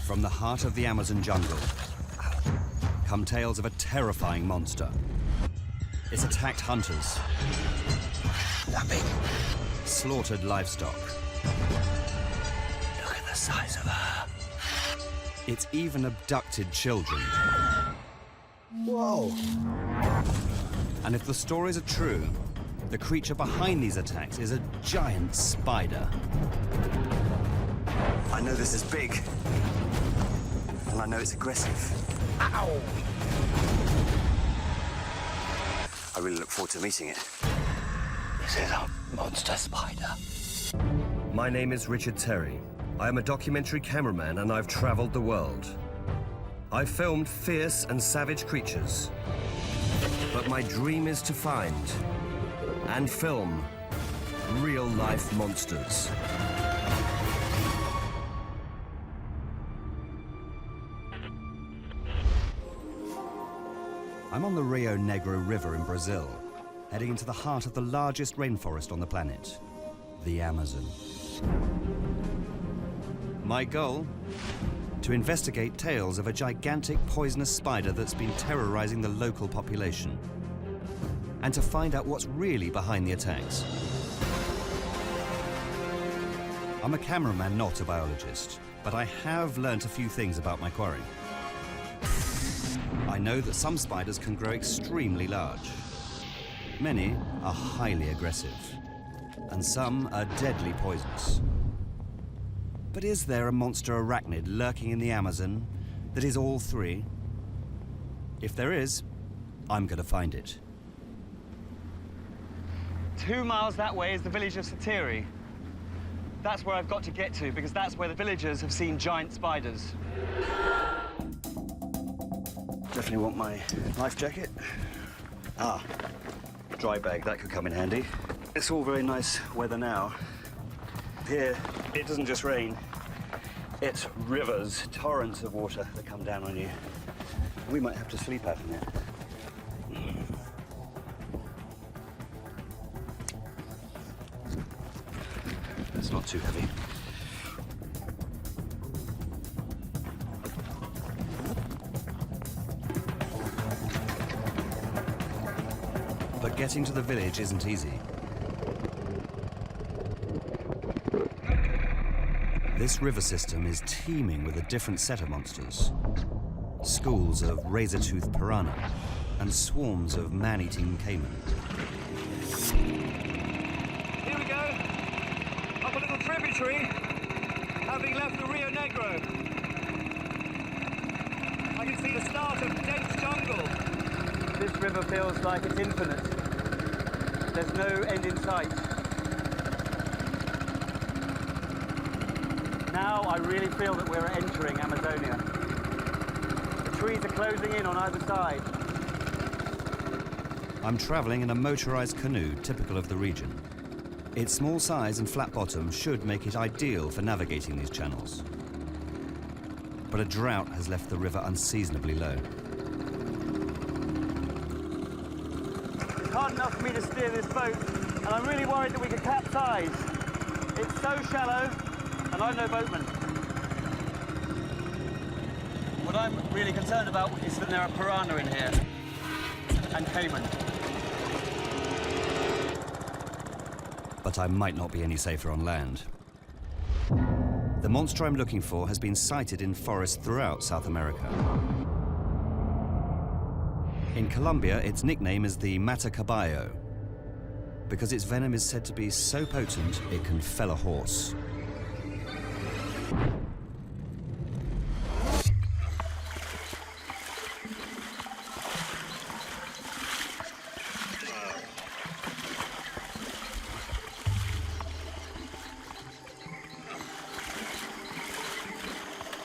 From the heart of the Amazon jungle come tales of a terrifying monster. It's attacked hunters, That big. slaughtered livestock. Look at the size of her. It's even abducted children. Whoa. And if the stories are true, the creature behind these attacks is a giant spider. I know this is big. And I know it's aggressive. Ow! I really look forward to meeting it. This is a monster spider. My name is Richard Terry. I am a documentary cameraman and I've traveled the world. I've filmed fierce and savage creatures. But my dream is to find and film real-life monsters. I'm on the Rio Negro River in Brazil, heading into the heart of the largest rainforest on the planet, the Amazon. My goal? To investigate tales of a gigantic poisonous spider that's been terrorizing the local population, and to find out what's really behind the attacks. I'm a cameraman, not a biologist, but I have learnt a few things about my quarry. I know that some spiders can grow extremely large. Many are highly aggressive, and some are deadly poisonous. But is there a monster arachnid lurking in the Amazon that is all three? If there is, I'm going to find it. 2 miles that way is the village of Satiri. That's where I've got to get to, because that's where the villagers have seen giant spiders. Definitely want my life jacket. Dry bag, that could come in handy. It's all very nice weather now. Here, it doesn't just rain. It's rivers, torrents of water that come down on you. We might have to sleep out in it. It's not too heavy. But getting to the village isn't easy. This river system is teeming with a different set of monsters. Schools of razor-toothed piranha and swarms of man-eating caiman. Here we go, up a little tributary, having left the Rio Negro. I can see the start of dense jungle. This river feels like it's infinite. There's no end in sight. Now I really feel that we're entering Amazonia. The trees are closing in on either side. I'm traveling in a motorized canoe typical of the region. Its small size and flat bottom should make it ideal for navigating these channels. But a drought has left the river unseasonably low. It's hard enough for me to steer this boat, and I'm really worried that we could capsize. It's so shallow, and I'm no boatman. What I'm really concerned about is that there are piranha in here, and caiman. But I might not be any safer on land. The monster I'm looking for has been sighted in forests throughout South America. In Colombia, its nickname is the Matacaballo, because its venom is said to be so potent it can fell a horse.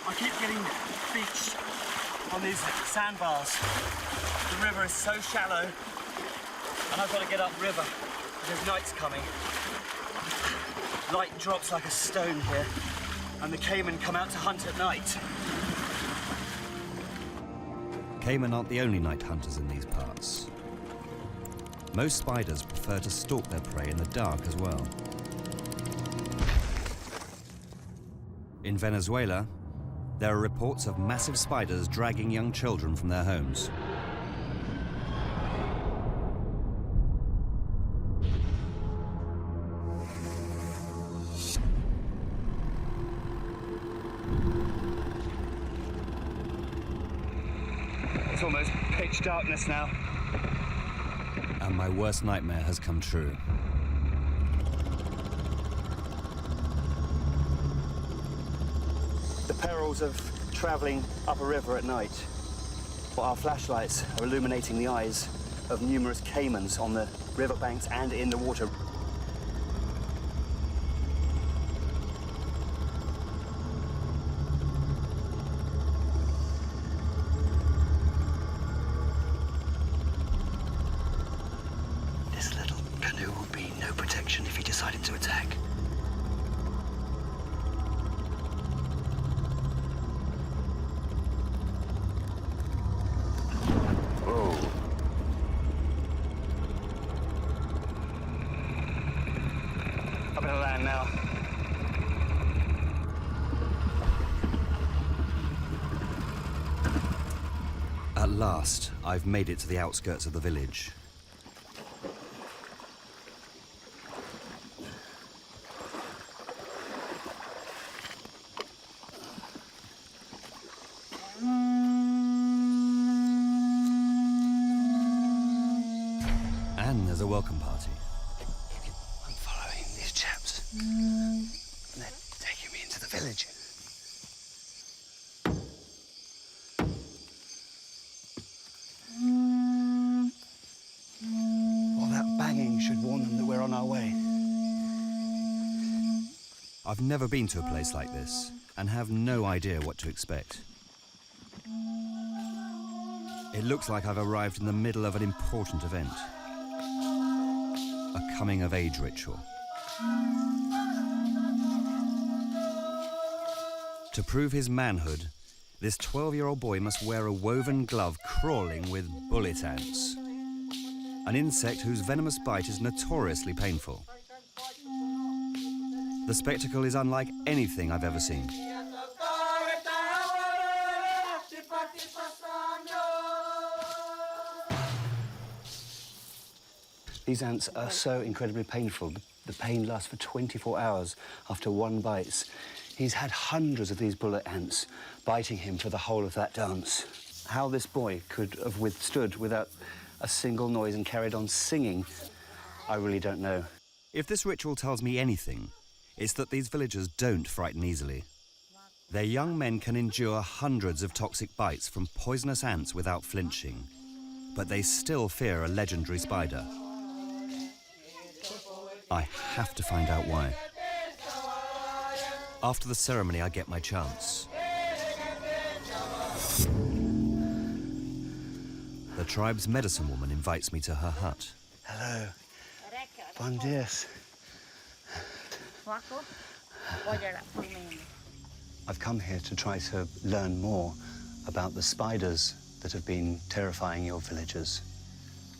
I keep getting beached on these sandbars. The river is so shallow, and I've got to get upriver because night's coming. Light drops like a stone here, and the caiman come out to hunt at night. Caiman aren't the only night hunters in these parts. Most spiders prefer to stalk their prey in the dark as well. In Venezuela, There are reports of massive spiders dragging young children from their homes. It's almost pitch darkness now. And my worst nightmare has come true. The perils of travelling up a river at night. Our flashlights are illuminating the eyes of numerous caimans on the riverbanks and in the water. This little canoe would be no protection if he decided to attack. Up in the land now. At last, I've made it to the outskirts of the village. And there's a welcome party. I'm following these chaps. And they're taking me into the village. Well, that banging should warn them that we're on our way. I've never been to a place like this and have no idea what to expect. It looks like I've arrived in the middle of an important event. A coming-of-age ritual. To prove his manhood, this 12-year-old boy must wear a woven glove crawling with bullet ants, an insect whose venomous bite is notoriously painful. The spectacle is unlike anything I've ever seen. These ants are so incredibly painful. The pain lasts for 24 hours after one bites. He's had hundreds of these bullet ants biting him for the whole of that dance. How this boy could have withstood without a single noise and carried on singing, I really don't know. If this ritual tells me anything, it's that these villagers don't frighten easily. Their young men can endure hundreds of toxic bites from poisonous ants without flinching, but they still fear a legendary spider. I have to find out why. After the ceremony, I get my chance. The tribe's medicine woman invites me to her hut. Hello. Bom dias. I've come here to try to learn more about the spiders that have been terrifying your villagers.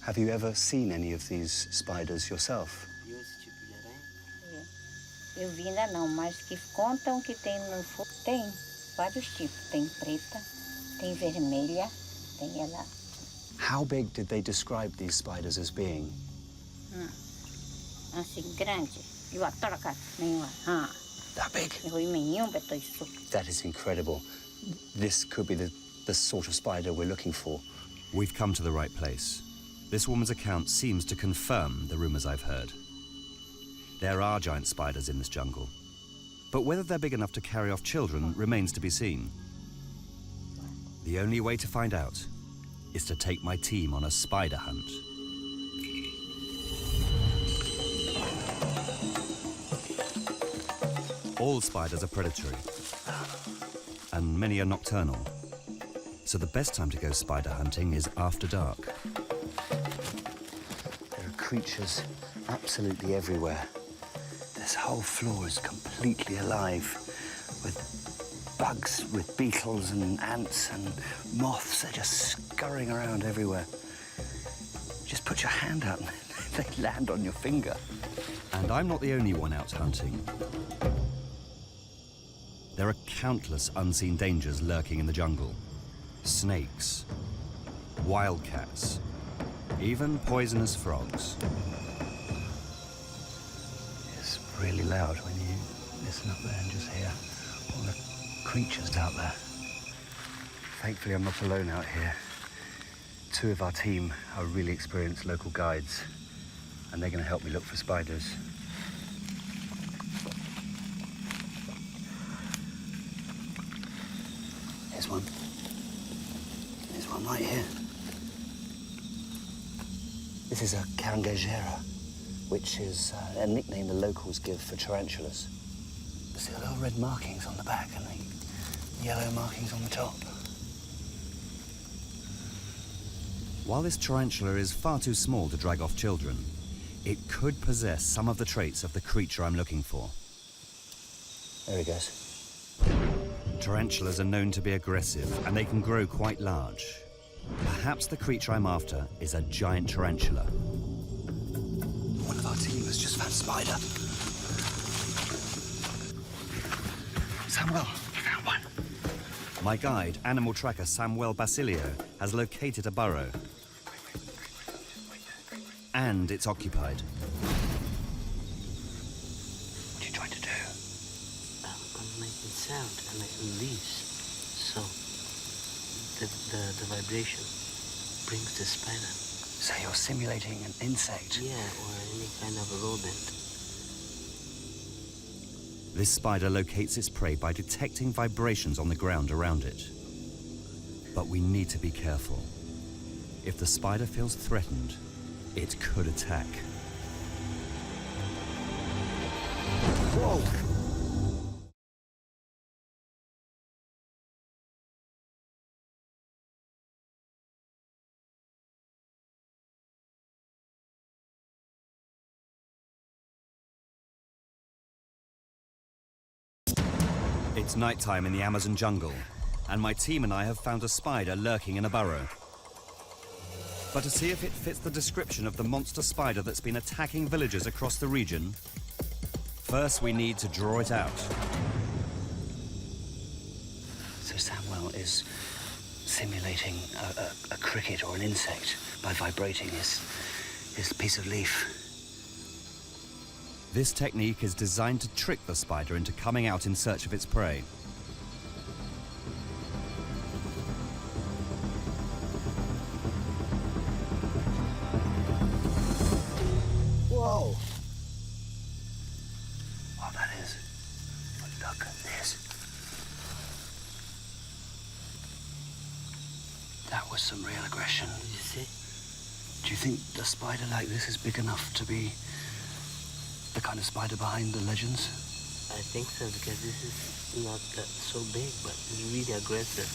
Have you ever seen any of these spiders yourself? Eu vi ainda não, mas que contam que tem no fogo, tem vários tipos. Tem preta, tem vermelha, tem ela. How big did they describe these spiders as being? Assim, grande. Eu adoro nenhuma. That big? Eu nenhum beto isso. That is incredible. This could be the sort of spider we're looking for. We've come to the right place. This woman's account seems to confirm the rumors I've heard. There are giant spiders in this jungle, but whether they're big enough to carry off children remains to be seen. The only way to find out is to take my team on a spider hunt. All spiders are predatory, and many are nocturnal. So the best time to go spider hunting is after dark. There are creatures absolutely everywhere. This whole floor is completely alive with bugs, with beetles and ants and moths. They're just scurrying around everywhere. Just put your hand out and they land on your finger. And I'm not the only one out hunting. There are countless unseen dangers lurking in the jungle. Snakes, wildcats, even poisonous frogs. It's really loud when you listen up there and just hear all the creatures out there. Thankfully, I'm not alone out here. 2 of our team are really experienced local guides, and they're going to help me look for spiders. Here's one. There's one right here. This is a caranguejera, which is a nickname the locals give for tarantulas. See the little red markings on the back and the yellow markings on the top. While this tarantula is far too small to drag off children, it could possess some of the traits of the creature I'm looking for. There he goes. Tarantulas are known to be aggressive, and they can grow quite large. Perhaps the creature I'm after is a giant tarantula. One of our team has just found a spider. Samuel, I found one. My guide, animal tracker Samuel Basilio, has located a burrow. And it's occupied. What are you trying to do? I'm making sound and making leaves. So the vibration brings the spider. So you're simulating an insect? Yeah, or any kind of a rodent. This spider locates its prey by detecting vibrations on the ground around it. But we need to be careful. If the spider feels threatened, it could attack. Whoa! It's nighttime in the Amazon jungle, and my team and I have found a spider lurking in a burrow. But to see if it fits the description of the monster spider that's been attacking villagers across the region, first we need to draw it out. So Samuel is simulating a cricket or an insect by vibrating his piece of leaf. This technique is designed to trick the spider into coming out in search of its prey. Whoa! What that is? Look at this. That was some real aggression. You see? Do you think a spider like this is big enough to be the kind of spider behind the legends? I think so, because this is not so big, but it's really aggressive.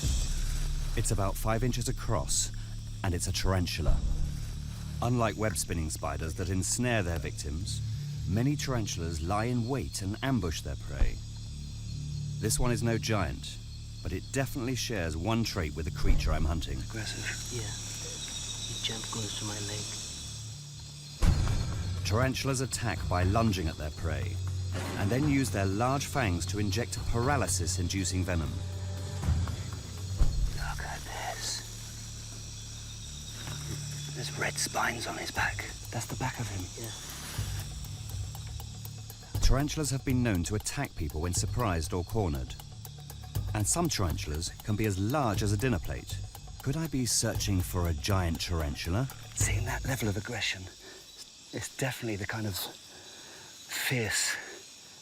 It's about 5 inches across, and it's a tarantula. Unlike web-spinning spiders that ensnare their victims, many tarantulas lie in wait and ambush their prey. This one is no giant, but it definitely shares one trait with the creature I'm hunting. Aggressive. Yeah, it jumped close to my leg. Tarantulas attack by lunging at their prey, and then use their large fangs to inject a paralysis-inducing venom. Look at this. There's red spines on his back. That's the back of him. Yeah. Tarantulas have been known to attack people when surprised or cornered. And some tarantulas can be as large as a dinner plate. Could I be searching for a giant tarantula? Seeing that level of aggression, it's definitely the kind of fierce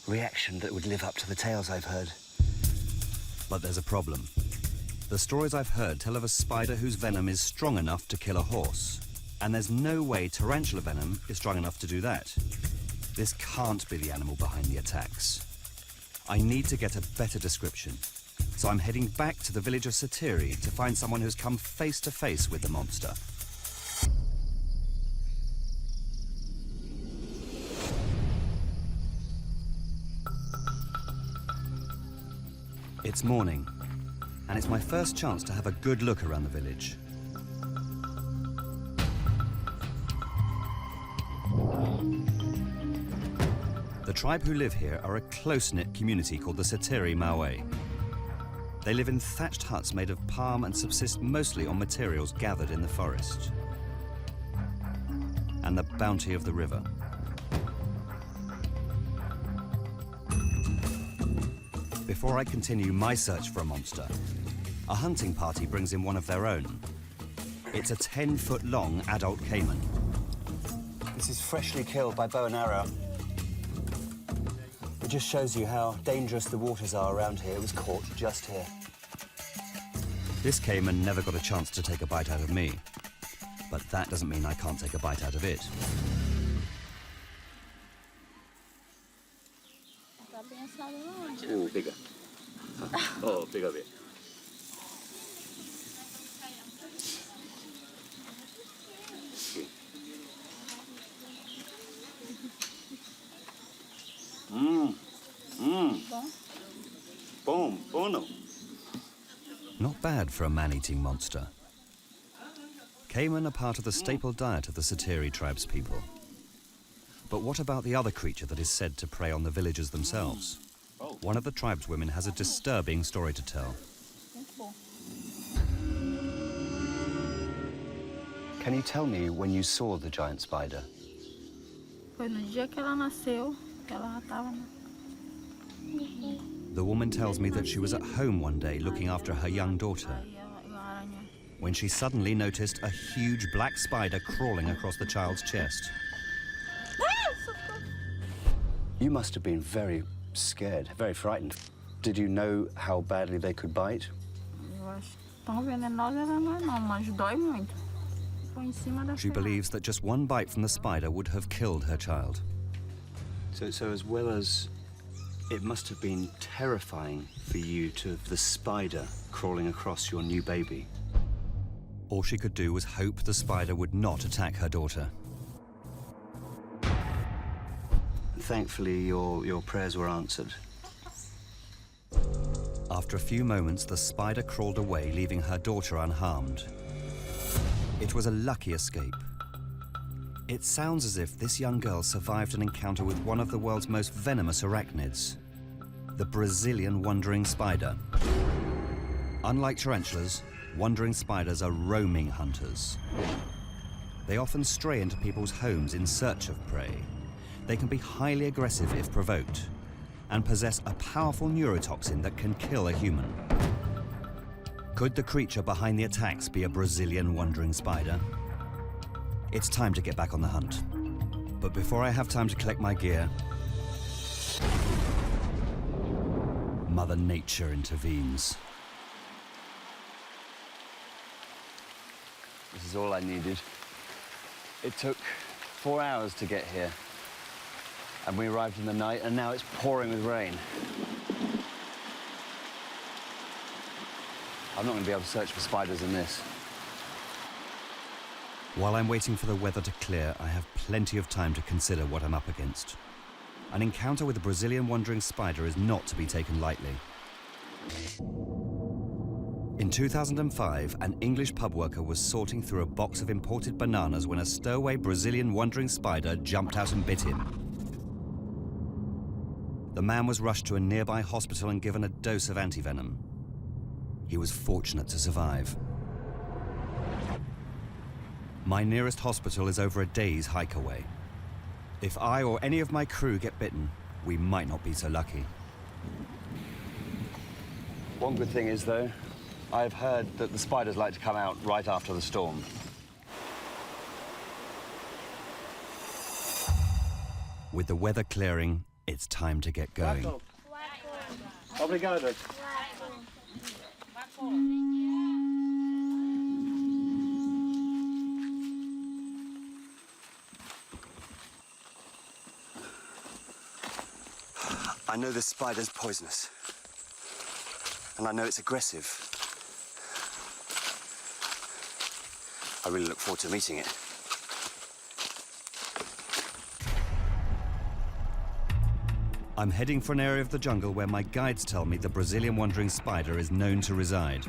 reaction that would live up to the tales I've heard. But there's a problem. The stories I've heard tell of a spider whose venom is strong enough to kill a horse. And there's no way tarantula venom is strong enough to do that. This can't be the animal behind the attacks. I need to get a better description. So I'm heading back to the village of Satiri to find someone who's come face to face with the monster. It's morning, and it's my first chance to have a good look around the village. The The tribe who live here are a close-knit community called the Satiri Mawe. They live in thatched huts made of palm and subsist mostly on materials gathered in the forest and the bounty of the river. Before I continue my search for a monster, a hunting party brings in one of their own. It's a 10-foot-long adult caiman. This is freshly killed by bow and arrow. It just shows you how dangerous the waters are around here. It was caught just here. This caiman never got a chance to take a bite out of me, but that doesn't mean I can't take a bite out of it. Ooh, bigger. Oh, bigger bit. Boom, bono. Not bad for a man-eating monster. Caiman are part of the staple diet of the Satiri tribe's people. But what about the other creature that is said to prey on the villagers themselves? One of the tribeswomen has a disturbing story to tell. Can you tell me when you saw the giant spider? Foi no dia que ela nasceu, que ela já estava. The woman tells me that she was at home one day looking after her young daughter when she suddenly noticed a huge black spider crawling across the child's chest. You must have been very scared, very frightened. Did you know how badly they could bite? Eu acho tão venenosa ela não é não, mas dói muito. Foi em cima da She believes that just one bite from the spider would have killed her child. So as well as it must have been terrifying for you to have the spider crawling across your new baby. All she could do was hope the spider would not attack her daughter. Thankfully, your prayers were answered. After a few moments, the spider crawled away, leaving her daughter unharmed. It was a lucky escape. It sounds as if this young girl survived an encounter with one of the world's most venomous arachnids, the Brazilian wandering spider. Unlike tarantulas, wandering spiders are roaming hunters. They often stray into people's homes in search of prey. They can be highly aggressive if provoked and possess a powerful neurotoxin that can kill a human. Could the creature behind the attacks be a Brazilian wandering spider? It's time to get back on the hunt. But before I have time to collect my gear, Mother Nature intervenes. This is all I needed. It took 4 hours to get here. And we arrived in the night, and now it's pouring with rain. I'm not going to be able to search for spiders in this. While I'm waiting for the weather to clear, I have plenty of time to consider what I'm up against. An encounter with a Brazilian wandering spider is not to be taken lightly. In 2005, an English pub worker was sorting through a box of imported bananas when a stowaway Brazilian wandering spider jumped out and bit him. The man was rushed to a nearby hospital and given a dose of antivenom. He was fortunate to survive. My nearest hospital is over a day's hike away. If I or any of my crew get bitten, we might not be so lucky. One good thing is, though, I've heard that the spiders like to come out right after the storm. With the weather clearing, it's time to get going. Obrigado. I know this spider's poisonous. And I know it's aggressive. I really look forward to meeting it. I'm heading for an area of the jungle where my guides tell me the Brazilian wandering spider is known to reside.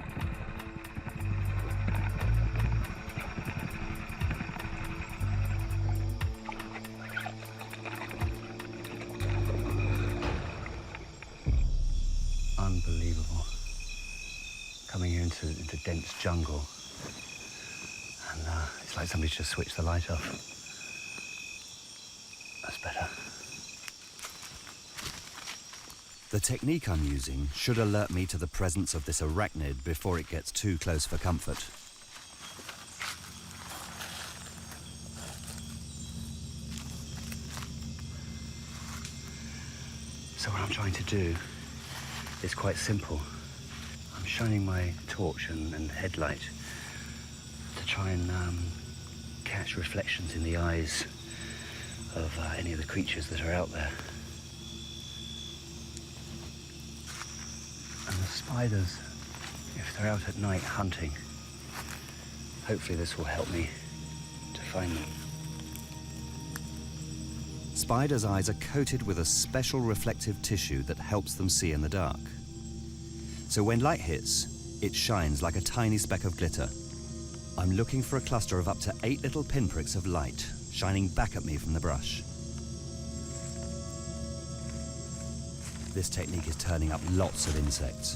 coming here into dense jungle. And it's like somebody just switched the light off. That's better. The technique I'm using should alert me to the presence of this arachnid before it gets too close for comfort. So what I'm trying to do is quite simple. I'm shining my torch and headlight to try and catch reflections in the eyes of any of the creatures that are out there. And the spiders, if they're out at night hunting, hopefully this will help me to find them. Spiders' eyes are coated with a special reflective tissue that helps them see in the dark. So when light hits, it shines like a tiny speck of glitter. I'm looking for a cluster of up to 8 little pinpricks of light shining back at me from the brush. This technique is turning up lots of insects.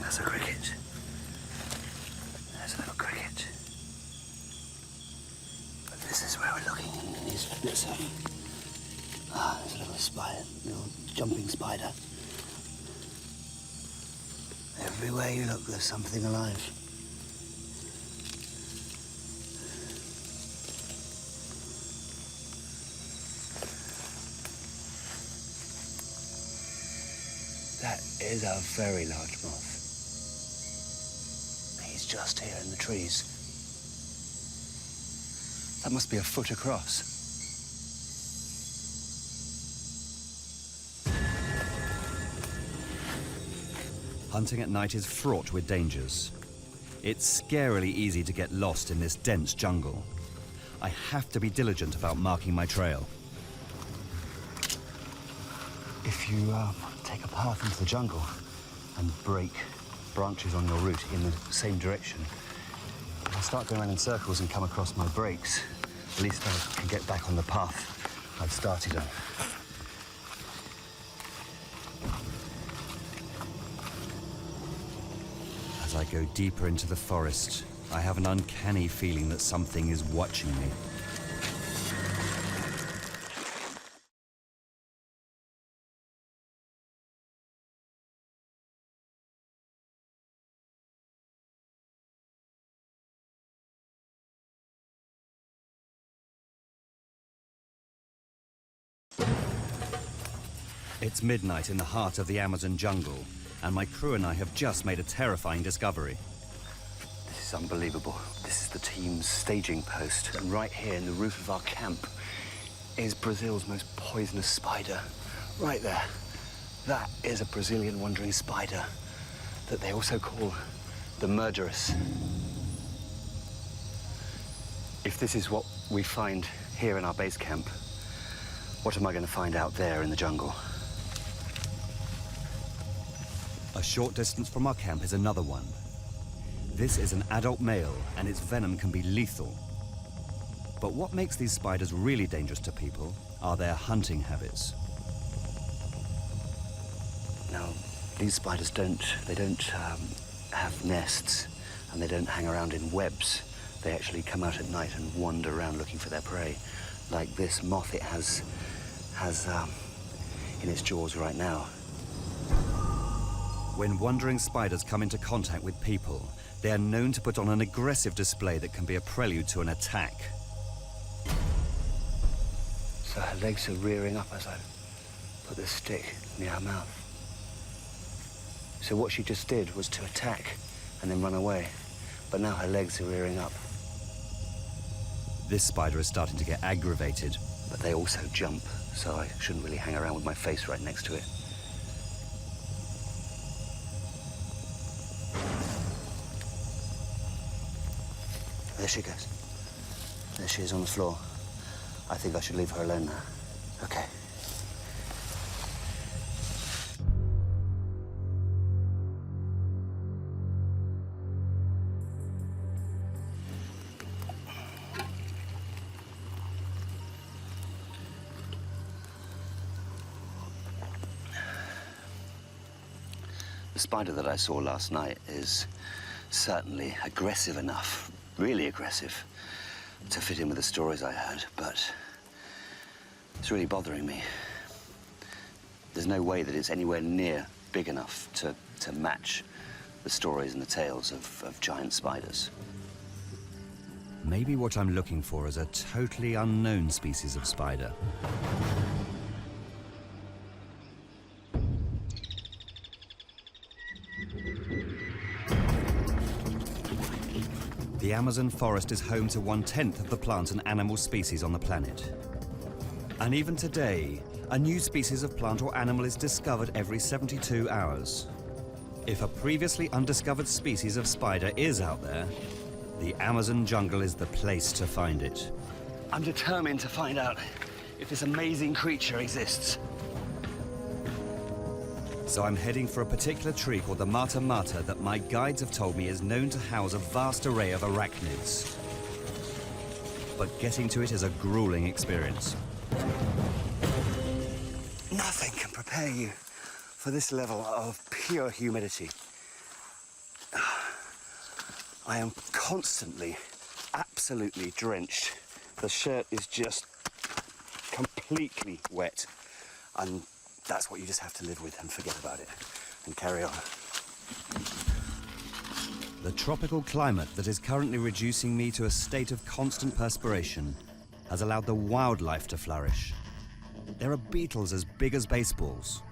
That's a cricket. There's a little cricket. But this is where we're looking. There's a little spider, little jumping spider. Everywhere you look, there's something alive. That is a very large moth. He's just here in the trees. That must be a foot across. Hunting at night is fraught with dangers. It's scarily easy to get lost in this dense jungle. I have to be diligent about marking my trail. If you take a path into the jungle and break branches on your route in the same direction, if I start going around in circles and come across my breaks, at least I can get back on the path I've started on. As I go deeper into the forest, I have an uncanny feeling that something is watching me. It's midnight in the heart of the Amazon jungle, and my crew and I have just made a terrifying discovery. This is unbelievable. This is the team's staging post, and right here in the roof of our camp is Brazil's most poisonous spider. Right there. That is a Brazilian wandering spider that they also call the murderess. If this is what we find here in our base camp, what am I going to find out there in the jungle? A short distance from our camp is another one. This is an adult male, and its venom can be lethal. But what makes these spiders really dangerous to people are their hunting habits. Now, these spiders don't have nests, and they don't hang around in webs. They actually come out at night and wander around looking for their prey. Like this moth it has in its jaws right now. When wandering spiders come into contact with people, they are known to put on an aggressive display that can be a prelude to an attack. So her legs are rearing up as I put the stick near her mouth. So what she just did was to attack and then run away. But now her legs are rearing up. This spider is starting to get aggravated. But they also jump, so I shouldn't really hang around with my face right next to it. There she goes. There she is on the floor. I think I should leave her alone now. Okay. The spider that I saw last night is certainly aggressive enough, really aggressive, to fit in with the stories I heard, but it's really bothering me. There's no way that it's anywhere near big enough to match the stories and the tales of giant spiders. Maybe what I'm looking for is a totally unknown species of spider. The Amazon forest is home to 1/10 of the plant and animal species on the planet. And even today, a new species of plant or animal is discovered every 72 hours. If a previously undiscovered species of spider is out there, the Amazon jungle is the place to find it. I'm determined to find out if this amazing creature exists. So I'm heading for a particular tree called the Mata Mata that my guides have told me is known to house a vast array of arachnids. But getting to it is a grueling experience. Nothing can prepare you for this level of pure humidity. I am constantly, absolutely drenched. The shirt is just completely wet, and that's what you just have to live with and forget about it and carry on. The tropical climate that is currently reducing me to a state of constant perspiration has allowed the wildlife to flourish. There are beetles as big as baseballs.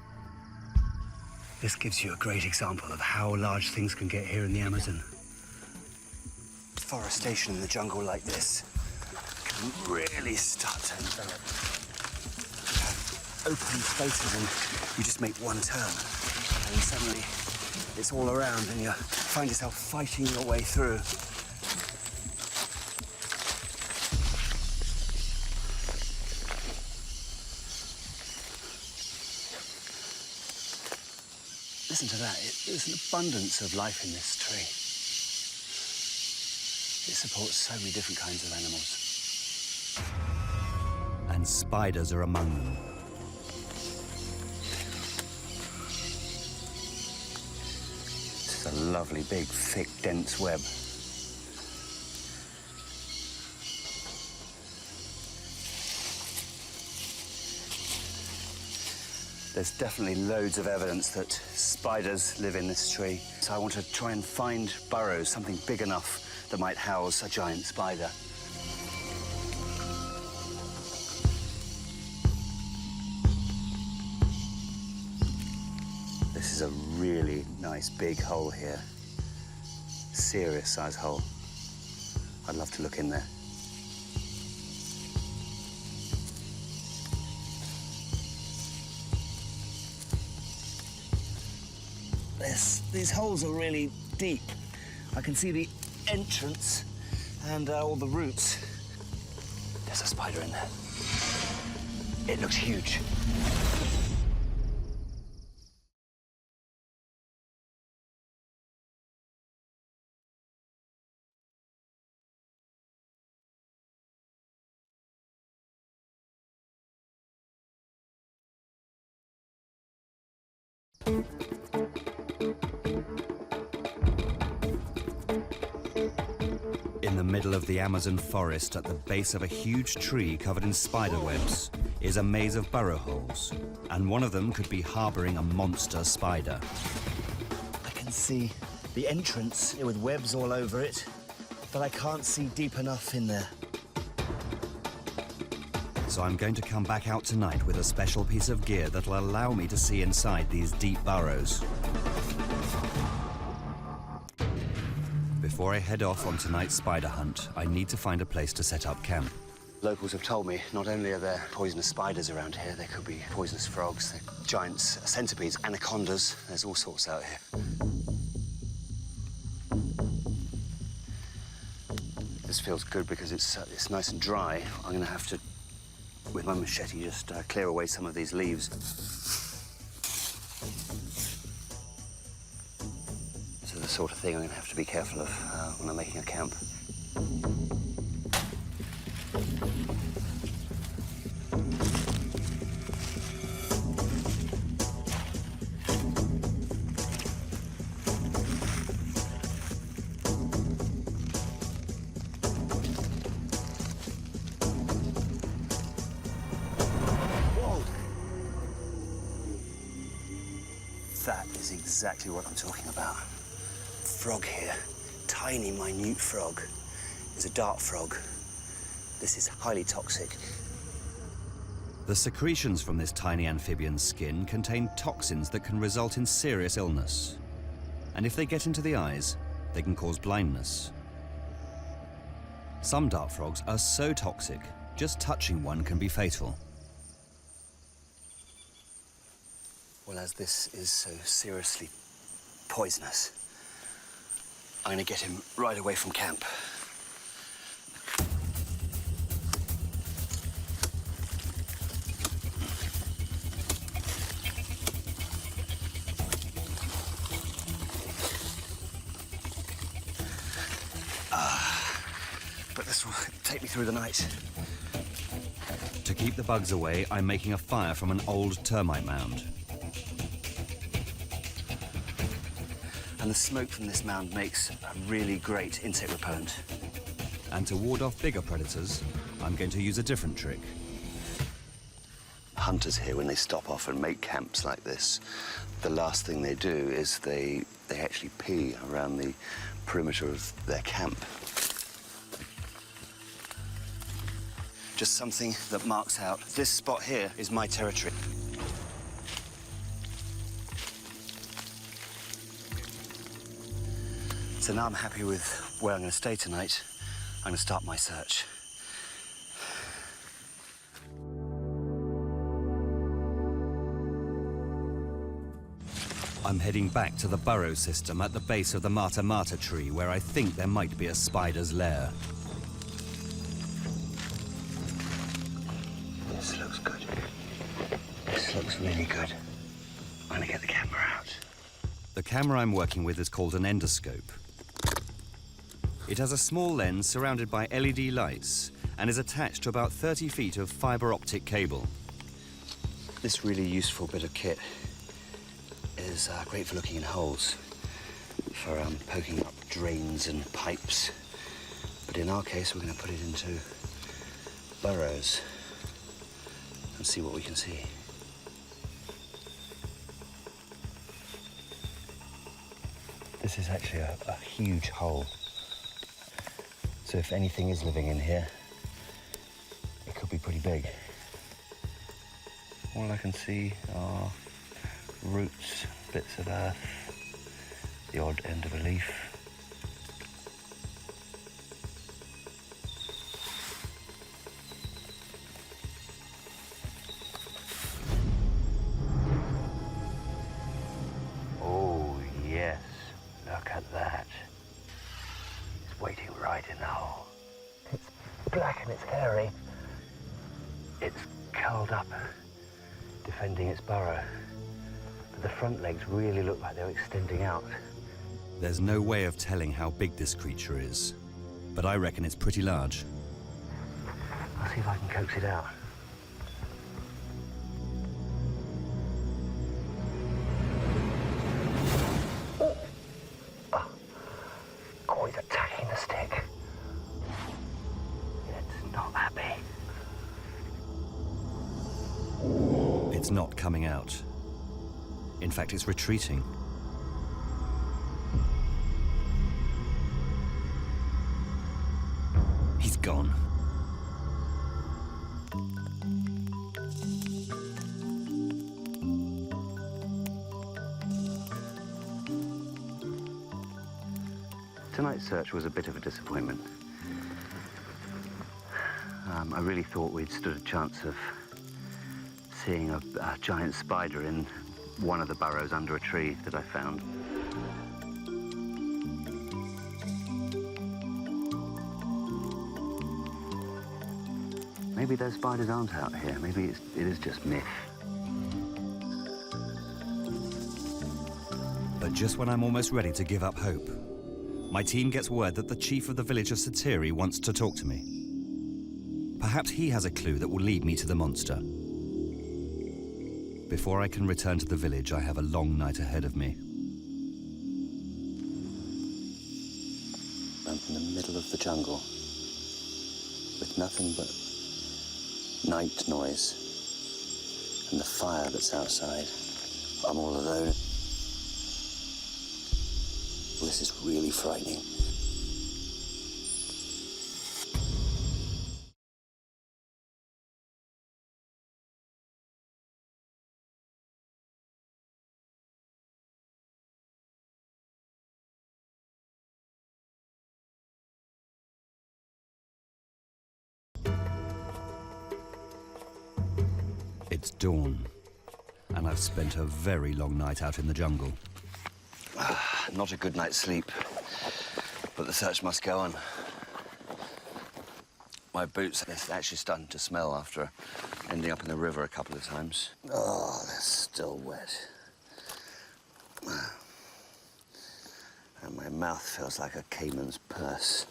This gives you a great example of how large things can get here in the Amazon. Forestation in the jungle like this can really start to envelop. You have open spaces and you just make one turn and suddenly it's all around and you find yourself fighting your way through. Listen to that. There's an abundance of life in this tree. It supports so many different kinds of animals. And spiders are among them. This is a lovely, big, thick, dense web. There's definitely loads of evidence that spiders live in this tree. So I want to try and find burrows, something big enough that might house a giant spider. This is a really nice big hole here. Serious size hole. I'd love to look in there. These holes are really deep. I can see the entrance and all the roots. There's a spider in there. It looks huge. In the middle of the Amazon forest, at the base of a huge tree covered in spider webs, is a maze of burrow holes, and one of them could be harboring a monster spider. I can see the entrance with webs all over it, but I can't see deep enough in there. So I'm going to come back out tonight with a special piece of gear that'll allow me to see inside these deep burrows. Before I head off on tonight's spider hunt, I need to find a place to set up camp. Locals have told me not only are there poisonous spiders around here, there could be poisonous frogs, giants, centipedes, anacondas. There's all sorts out here. This feels good because it's nice and dry. I'm going to have to, with my machete, just clear away some of these leaves. This is the sort of thing I'm going to have to be careful of when I'm making a camp. exactly what I'm talking about. Frog here, tiny, minute frog, is a dart frog. This is highly toxic. The secretions from this tiny amphibian's skin contain toxins that can result in serious illness. And if they get into the eyes, they can cause blindness. Some dart frogs are so toxic, just touching one can be fatal. Well, as this is so seriously poisonous, I'm going to get him right away from camp. But this will take me through the night. To keep the bugs away, I'm making a fire from an old termite mound. And the smoke from this mound makes a really great insect repellent. And to ward off bigger predators, I'm going to use a different trick. Hunters here, when they stop off and make camps like this, the last thing they do is they actually pee around the perimeter of their camp. Just something that marks out, this spot here is my territory. So now I'm happy with where I'm going to stay tonight. I'm going to start my search. I'm heading back to the burrow system at the base of the Mata Mata tree, where I think there might be a spider's lair. This looks good. This looks really good. I'm going to get the camera out. The camera I'm working with is called an endoscope. It has a small lens surrounded by LED lights and is attached to about 30 feet of fiber optic cable. This really useful bit of kit is great for looking in holes, for poking up drains and pipes. But in our case, we're going to put it into burrows and see what we can see. This is actually a huge hole. So if anything is living in here, it could be pretty big. All I can see are roots, bits of earth, the odd end of a leaf. Oh, yes. Look at that. It's waiting right in the hole. It's black and it's hairy. It's curled up, defending its burrow. But the front legs really look like they're extending out. There's no way of telling how big this creature is, but I reckon it's pretty large. I'll see if I can coax it out. Oh, he's attacking the stick. It's not happy. It's not coming out. In fact, it's retreating. He's gone. Tonight's search was a bit of a disappointment. I really thought we'd stood a chance of seeing a giant spider in one of the burrows under a tree that I found. Maybe those spiders aren't out here. Maybe it is just myth. But just when I'm almost ready to give up hope, my team gets word that the chief of the village of Satiri wants to talk to me. Perhaps he has a clue that will lead me to the monster. Before I can return to the village, I have a long night ahead of me. I'm in the middle of the jungle, with nothing but night noise and the fire that's outside. I'm all alone. This is really frightening. It's dawn, and I've spent a very long night out in the jungle. Not a good night's sleep, but the search must go on. My boots are actually starting to smell after ending up in the river a couple of times. Oh, they're still wet. And my mouth feels like a caiman's purse.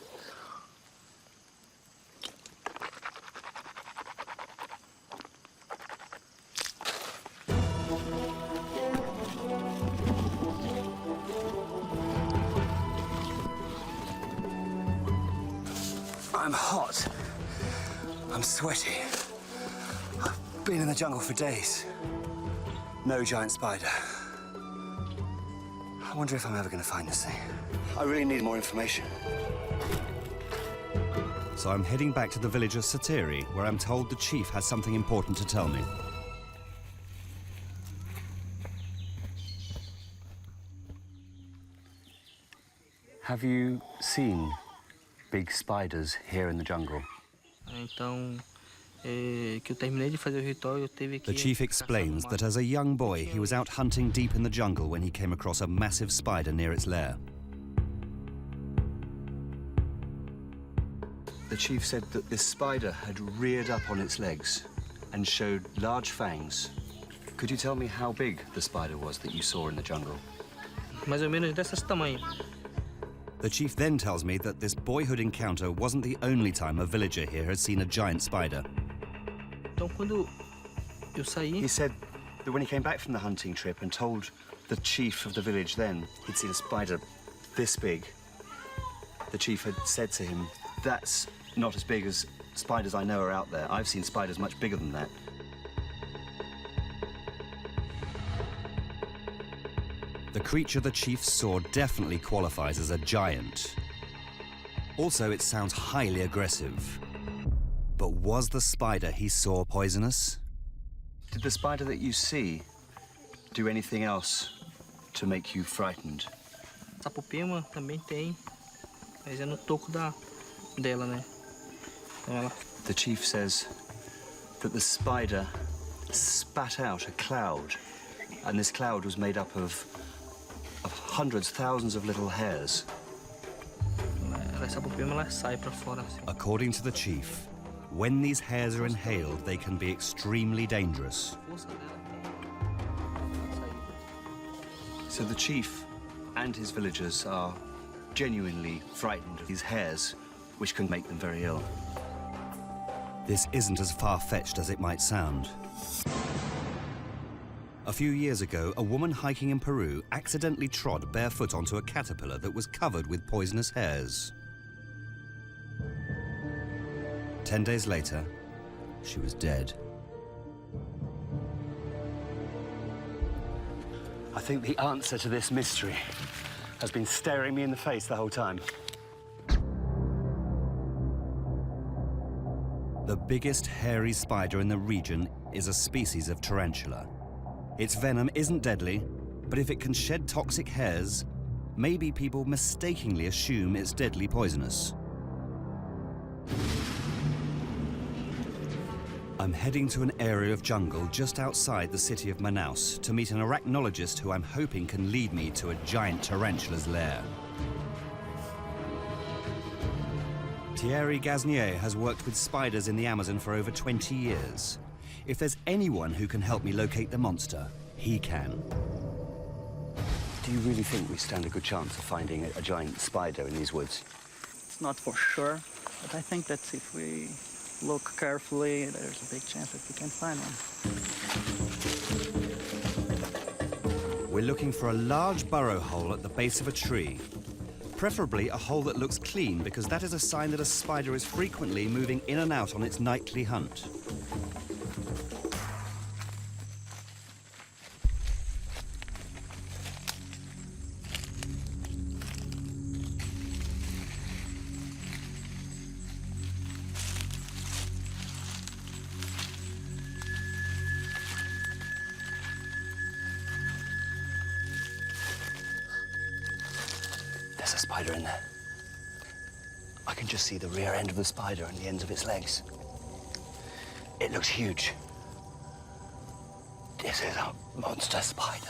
I'm hot. I'm sweaty. I've been in the jungle for days. No giant spider. I wonder if I'm ever going to find this thing. I really need more information. So I'm heading back to the village of Satiri, where I'm told the chief has something important to tell me. Have you seen big spiders here in the jungle? Então, que eu terminei de fazer o ritual, eu teve que... The chief explains that as a young boy, he was out hunting deep in the jungle when he came across a massive spider near its lair. The chief said that this spider had reared up on its legs and showed large fangs. Could you tell me how big the spider was that you saw in the jungle? Mais ou menos desse tamanho. The chief then tells me that this boyhood encounter wasn't the only time a villager here had seen a giant spider. Então, quando eu saí... He said that when he came back from the hunting trip and told the chief of the village then he'd seen a spider this big, the chief had said to him, "That's not as big as spiders I know are out there. I've seen spiders much bigger than that." The creature the chief saw definitely qualifies as a giant. Also, it sounds highly aggressive. But was the spider he saw poisonous? Did the spider that you see do anything else to make you frightened? Sapopema também tem, mas é no toco dela, né? Então ela... The chief says that the spider spat out a cloud, and this cloud was made up of hundreds, thousands of little hairs. Ela é sapopema, ela sai pra fora, assim. According to the chief, when these hairs are inhaled, they can be extremely dangerous. So the chief and his villagers are genuinely frightened of these hairs, which can make them very ill. This isn't as far-fetched as it might sound. A few years ago, a woman hiking in Peru accidentally trod barefoot onto a caterpillar that was covered with poisonous hairs. 10 days later, she was dead. I think the answer to this mystery has been staring me in the face the whole time. The biggest hairy spider in the region is a species of tarantula. Its venom isn't deadly, but if it can shed toxic hairs, maybe people mistakenly assume it's deadly poisonous. I'm heading to an area of jungle just outside the city of Manaus to meet an arachnologist who I'm hoping can lead me to a giant tarantula's lair. Thierry Gasnier has worked with spiders in the Amazon for over 20 years. If there's anyone who can help me locate the monster, he can. Do you really think we stand a good chance of finding a giant spider in these woods? It's not for sure, but I think that if we look carefully, there's a big chance that we can find one. We're looking for a large burrow hole at the base of a tree. Preferably a hole that looks clean, because that is a sign that a spider is frequently moving in and out on its nightly hunt. There's a spider in there. I can just see the rear end of the spider and the ends of its legs. It looks huge. This is a monster spider.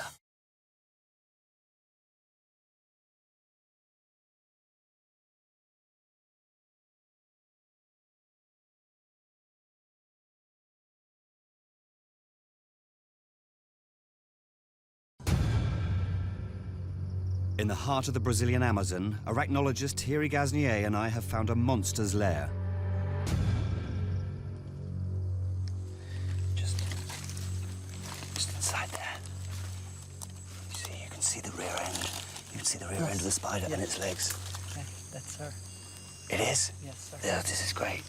In the heart of the Brazilian Amazon, arachnologist Thierry Gasnier and I have found a monster's lair. Just inside there. You can see the rear end. You can see the rear end of the spider and its legs. Okay, that's her. It is? Yes, sir. Yeah, this is great.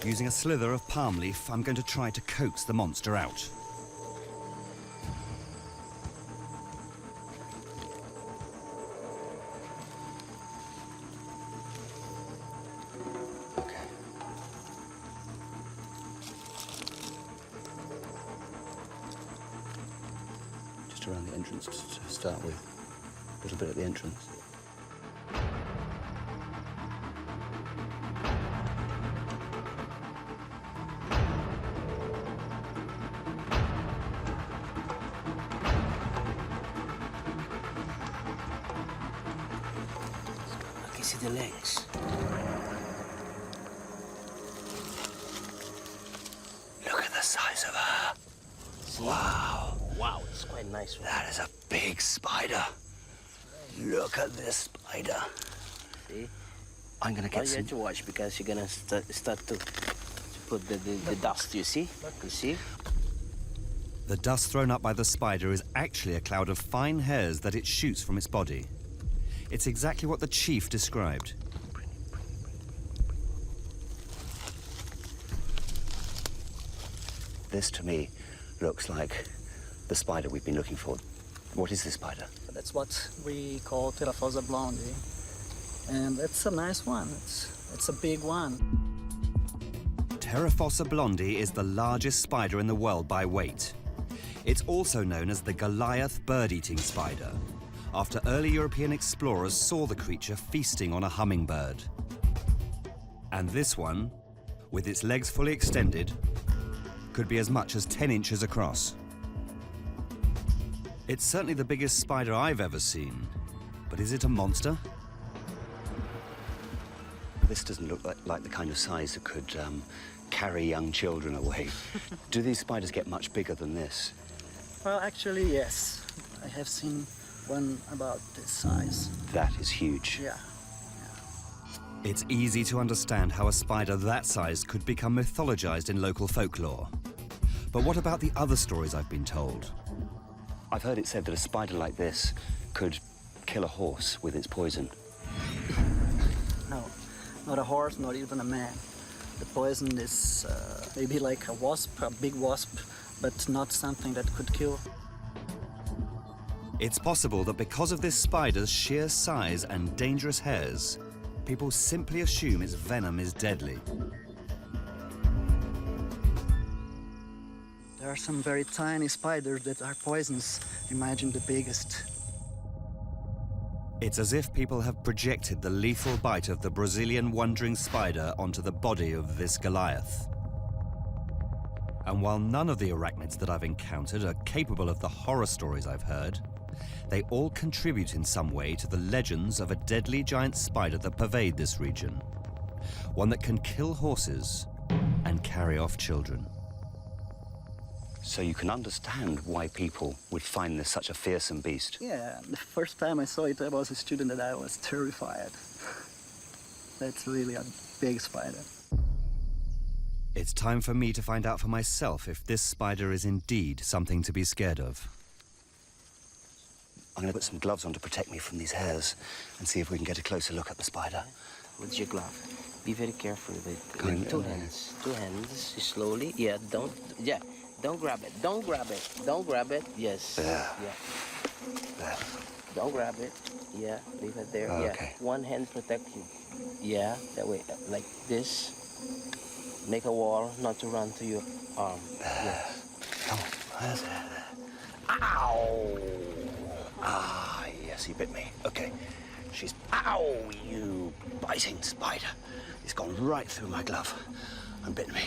Using a slither of palm leaf, I'm going to try to coax the monster out. Okay. Just around the entrance to start with. A little bit at the entrance. I can see the legs. Look at the size of her. Wow. Wow, it's quite nice. That is a big spider. Look at this spider. See? I'm gonna Oh, get you some. have to watch because you're gonna start to put the dust. You see? You see? The dust thrown up by the spider is actually a cloud of fine hairs that it shoots from its body. It's exactly what the chief described. This to me looks like the spider we've been looking for. What is this spider? That's what we call Pterophosa blondie. And it's a nice one. It's a big one. Pterophosa blondie is the largest spider in the world by weight. It's also known as the Goliath bird-eating spider, after early European explorers saw the creature feasting on a hummingbird. And this one, with its legs fully extended, could be as much as 10 inches across. It's certainly the biggest spider I've ever seen, but is it a monster? This doesn't look like the kind of size that could carry young children away. Do these spiders get much bigger than this? Well, actually, yes. I have seen one about this size. That is huge. Yeah. It's easy to understand how a spider that size could become mythologized in local folklore. But what about the other stories I've been told? I've heard it said that a spider like this could kill a horse with its poison. No, not a horse, not even a man. The poison is maybe like a wasp, a big wasp, but not something that could kill. It's possible that because of this spider's sheer size and dangerous hairs, people simply assume its venom is deadly. There are some very tiny spiders that are poisonous. Imagine the biggest. It's as if people have projected the lethal bite of the Brazilian wandering spider onto the body of this Goliath. And while none of the arachnids that I've encountered are capable of the horror stories I've heard, they all contribute in some way to the legends of a deadly giant spider that pervade this region. One that can kill horses and carry off children. So you can understand why people would find this such a fearsome beast. Yeah, the first time I saw it, I was a student and I was terrified. That's really a big spider. It's time for me to find out for myself if this spider is indeed something to be scared of. I'm going to put some gloves on to protect me from these hairs and see if we can get a closer look at the spider. With your glove. Be very careful with Going two in there. hands. 2 hands, slowly. Yeah, don't grab it. Don't grab it. Don't grab it. Yes. There. Yeah. There. Don't grab it. Yeah, leave it there. Oh, yeah. okay. One hand protect you. Yeah, that way, like this. Make a wall, not to run to your arm. There. Yeah. Come on. There. he bit me. Okay. She's... Ow, you biting spider. He's gone right through my glove and bitten me.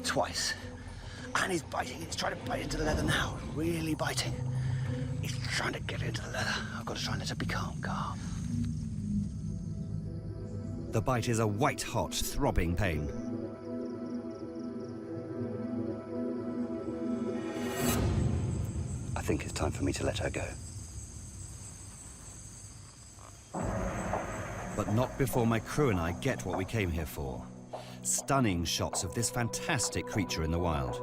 Twice. And he's biting. He's trying to bite into the leather now. Really biting. He's trying to get into the leather. I've got to try and let her be calm. The bite is a white-hot, throbbing pain. I think it's time for me to let her go. But not before my crew and I get what we came here for. Stunning shots of this fantastic creature in the wild.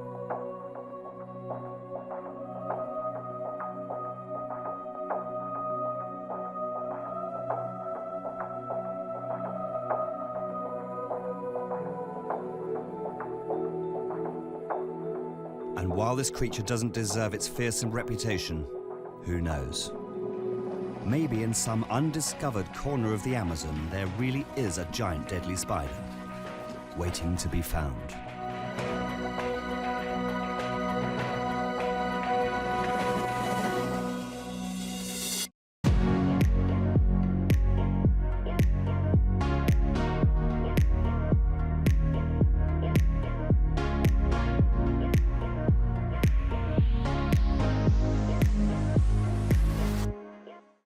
And while this creature doesn't deserve its fearsome reputation, who knows? Maybe in some undiscovered corner of the Amazon, there really is a giant deadly spider waiting to be found.